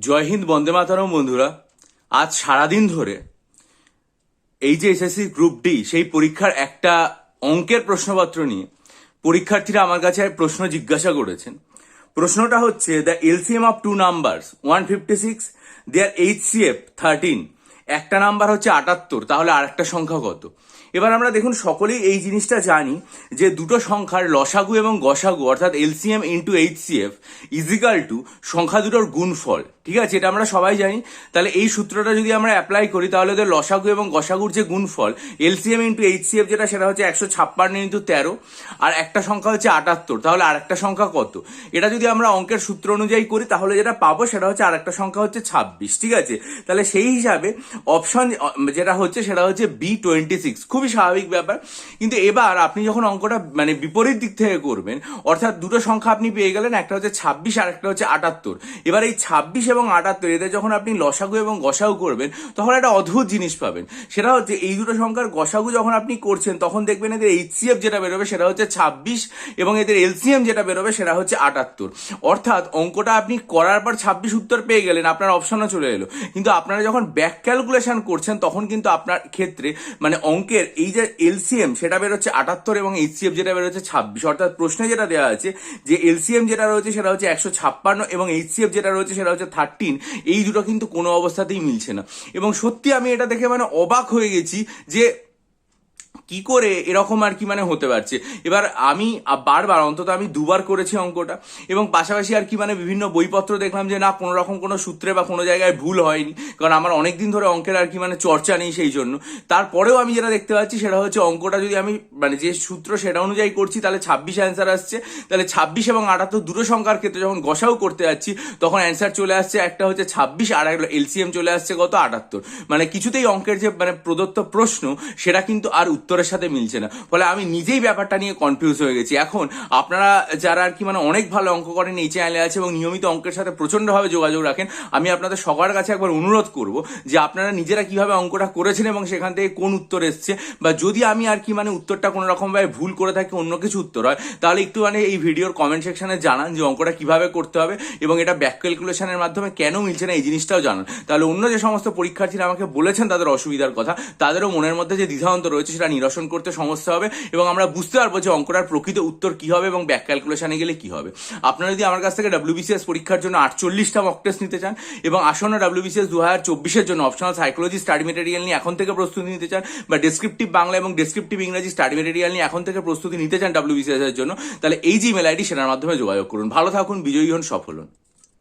জয় হিন্দ, বন্দে মাতরম। বন্ধুরা, আজ সারাদিন ধরে এই যে এসএসসি গ্রুপ ডি সেই পরীক্ষার একটা অঙ্কের প্রশ্নপত্র নিয়ে পরীক্ষার্থীরা আমার কাছে প্রশ্ন জিজ্ঞাসা করেছেন। প্রশ্নটা হচ্ছে, the LCM of two numbers 156, their HCF 13। একটা নাম্বার হচ্ছে 78, তাহলে আরেকটা সংখ্যা কত? এবার আমরা দেখুন, সকলেই এই জিনিসটা জানি যে দুটো সংখ্যার লসাগু এবং গসাগু অর্থাৎ LCM into HCF is equal to সংখ্যা দুটোর গুণফল। ঠিক আছে, এটা আমরা সবাই জানি। তাহলে এই সূত্রটা যদি আমরা অ্যাপ্লাই করি তাহলে ওদের লসাগু এবং গসাগুর যে গুণফল এলসিএম ইন্টু এইচসিএফ যেটা, সেটা হচ্ছে 156 ইন্টু 13, আর একটা সংখ্যা হচ্ছে 78, তাহলে আরেকটা সংখ্যা কত? এটা যদি আমরা অঙ্কের সূত্র অনুযায়ী করি তাহলে যেটা পাবো সেটা হচ্ছে আরেকটা সংখ্যা হচ্ছে 26। ঠিক আছে, তাহলে সেই হিসাবে অপশন যেটা হচ্ছে সেটা হচ্ছে B26। খুবই স্বাভাবিক ব্যাপার। কিন্তু এবার আপনি যখন অঙ্কটা বিপরীত দিক থেকে করবেন, অর্থাৎ দুটো সংখ্যা আপনি পেয়ে গেলেন, একটা হচ্ছে 26 আর একটা হচ্ছে 78। এবার এই 26 এবং 78 এদের যখন আপনি লসাগু এবং গসাগু করবেন তখন একটা অদ্ভুত জিনিস পাবেন। সেটা হচ্ছে এই দুটো সংখ্যার গসাগু যখন আপনি করছেন তখন দেখবেন এদের এইচসিএফ যেটা বেরোবে সেটা হচ্ছে 26 এবং এদের এলসিএম যেটা বেরোবে সেটা হচ্ছে 78। অর্থাৎ অঙ্কটা আপনি করার পর 26 উত্তর পেয়ে গেলেন, আপনার অপশনও চলে এলো। কিন্তু আপনারা যখন ব্যাক ক্যালকুলেশন করছেন তখন কিন্তু আপনার ক্ষেত্রে অঙ্কের এই যে এলসিএম সেটা বেরোচ্ছে 78 এবং এইচসিএফ যেটা বেরোচ্ছে 26। অর্থাৎ প্রশ্নে যেটা দেওয়া আছে যে এলসিএম যেটা রয়েছে সেটা হচ্ছে 156 এবং এইচসিএফ যেটা রয়েছে সেটা হচ্ছে 13। এই দুটো কিন্তু কোনো অবস্থাতেই মিলছে না। এবং সত্যি আমি এটা দেখে অবাক হয়ে গেছি যে কি করে এরকম হতে পারছে। এবার আমি বারবার, অন্তত আমি দুবার করেছি অঙ্কটা, এবং পাশাপাশি বিভিন্ন বইপত্র দেখলাম যে না, কোনো রকম কোনো সূত্রে বা কোনো জায়গায় ভুল হয়নি, কারণ আমার অনেকদিন ধরে অঙ্কের চর্চা নেই সেই জন্য। তারপরেও আমি যেটা দেখতে পাচ্ছি সেটা হচ্ছে অঙ্কটা যদি আমি যে সূত্র সেটা অনুযায়ী করছি তাহলে 26 অ্যান্সার আসছে। তাহলে 26 এবং 78 দুটো সংখ্যার ক্ষেত্রে যখন গসাও করতে যাচ্ছি তখন অ্যান্সার চলে আসছে একটা হচ্ছে 26 আর একটা এলসিএম চলে আসছে কত, 78। কিছুতেই অঙ্কের যে প্রদত্ত প্রশ্ন সেটা কিন্তু আর উত্তরের সাথে মিলছে না। ফলে আমি নিজেই ব্যাপারটা নিয়ে কনফিউজ হয়ে গেছি। এখন আপনারা যারা অনেক ভালো অঙ্ক করেন এই চ্যানেলে আছে এবং নিয়মিত অঙ্কের সাথে প্রচন্ডভাবে যোগাযোগ রাখেন, আমি আপনাদের সবার কাছে একবার অনুরোধ করব যে আপনারা নিজেরা কিভাবে অঙ্কটা করেছেন এবং সেখান থেকে কোন উত্তর এসছে, বা যদি আমি উত্তরটা কোনো রকম ভাবে ভুল করে থাকি, অন্য কিছু উত্তর হয়, তাহলে একটু এই ভিডিওর কমেন্ট সেকশনে জানান যে অঙ্কটা কিভাবে করতে হবে এবং এটা ব্যাক ক্যালকুলেশনের মাধ্যমে কেন মিলছে না এই জিনিসটাও জানান। তাহলে অন্য যে সমস্ত পরীক্ষার্থীরা আমাকে বলেছেন তাদের অসুবিধার কথা, তাদেরও মনের মধ্যে যে দ্বিধান্ত রয়েছে সেটা নিরসন করতে সমস্যা হবে এবং আমরা বুঝতে পারবো যে অঙ্কটার প্রকৃত উত্তর কি হবে এবং ব্যাক ক্যালকুলেশনে গেলে কি হবে। আপনারা যদি আমার কাছ থেকে WBCS পরীক্ষার জন্য 48টা মক টেস্ট নিতে চান এবং আসন্ন WBCS 2024-এর জন্য অপশনাল সাইকোলজি স্টাডি মেটেরিয়াল নিয়ে এখন থেকে প্রস্তুতি নিতে চান, বা ডেসক্রিপটিভ বাংলা এবং ডেসক্রিপটিভ ইংরেজি স্টাডি মেটেরিয়াল নিয়ে এখন থেকে প্রস্তুতি নিতে চান WBCS এর জন্য, তাহলে এই যে ইমেল আইডি সেটার মাধ্যমে যোগাযোগ করুন। ভালো থাকুন, বিজয়ী হন, সফল হন।